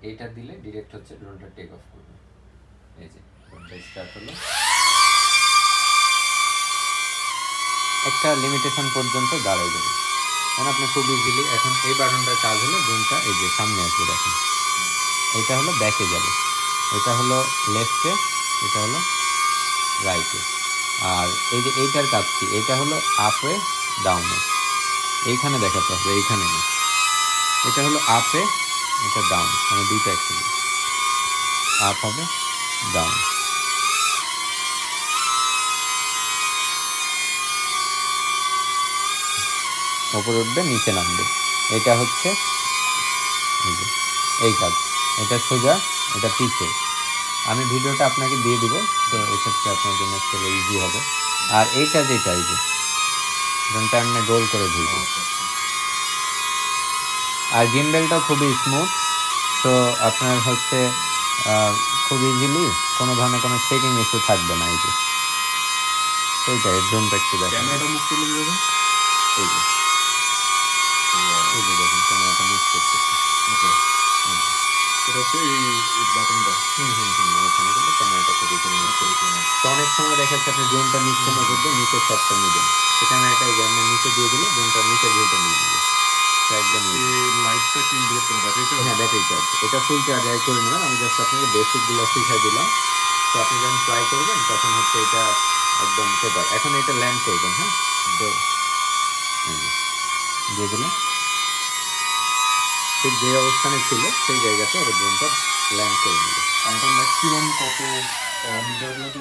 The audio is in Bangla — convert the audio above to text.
এইটা দিলে ডিরেক্ট হচ্ছে ড্রোনটা টেক অফ করবে। এই যে ড্রোনটা স্টার্ট হলো, একটা লিমিটেশন পর্যন্ত দাঁড়াই যাবে। এখন আপনি খুব ইজিলি এখন এই বাটনটার কাজ হলো ড্রোনটা এই যে সামনে আসবে, দেখেন এটা হলো ব্যাকে যাবে, এটা হলো লেফটে, এটা হলো রাইটে। আর এই যে এইটার কাজ কি, এটা হলো আপে ডাউনে, এইখানে দেখাতে হবে, এইখানে না, এটা হলো আপে, এটা ডাউন, মানে দুইটা একসাথে আপ হবে ডাউন। ওপরে উঠবে নিচে নামবে, এটা হচ্ছে এই যে এই কাজ, এটা সোজা, এটা পিছে। আমি ভিডিওটা আপনাকে দিয়ে দিব, তো এক্ষেত্রে আপনার জন্য চলে ইজি হবে। আর এইটা যেটা এই যে ড্রোনটা এমনি গোল করে ঘুরবে। আর গিম্বেলটাও খুবই স্মুথ, সো আপনার হচ্ছে খুব ইজিলি কোনো ধরনের কোনো শেকিং ইস্যু থাকবে না। এই যে এইটাই ড্রোনটা একটু দেখেন, ক্যামেরাটা মুভ করলে দিবে। এই যে এই যে দেখেন ক্যামেরাটা মুভ করতেছে। ওকে, এটা হচ্ছে এই বাটনটা। ওখানে কিন্তু ক্যামেরাটা খুব ইজিলি মুভ করবে। তো অনেক সময় দেখা যাচ্ছে আপনি ড্রোনটা নিচ্ছেন না করবে, নিচে শটটা নেবেন, তো ক্যামেরাটা এই যে আপনি নিচে দিয়ে দিলে ড্রোনটা নিচের ভিউটা নিয়ে নেবে, তো একদম easy। এই লাইটটা কি ইন্ডিকেট করে, ব্যাটারি চার্জ? হ্যাঁ, ব্যাটারি চার্জ, এটা ফুল চার্জ করে নেবেন। আমি জাস্ট আপনাকে বেসিকগুলো শিখাই দিলাম, তো আপনি যখন ট্রাই করবেন তখন হচ্ছে এটা একদম প্রপার। এখন এটা ল্যান্ড করবেন, হ্যাঁ, তো এই যে দিয়ে দিলাম, ঠিক যে অবস্থানে ছিল সেই জায়গাতে আবার ড্রোনটা ল্যান্ড করে নেবে। আর এটা ম্যাক্সিমাম কত মিটার পর্যন্ত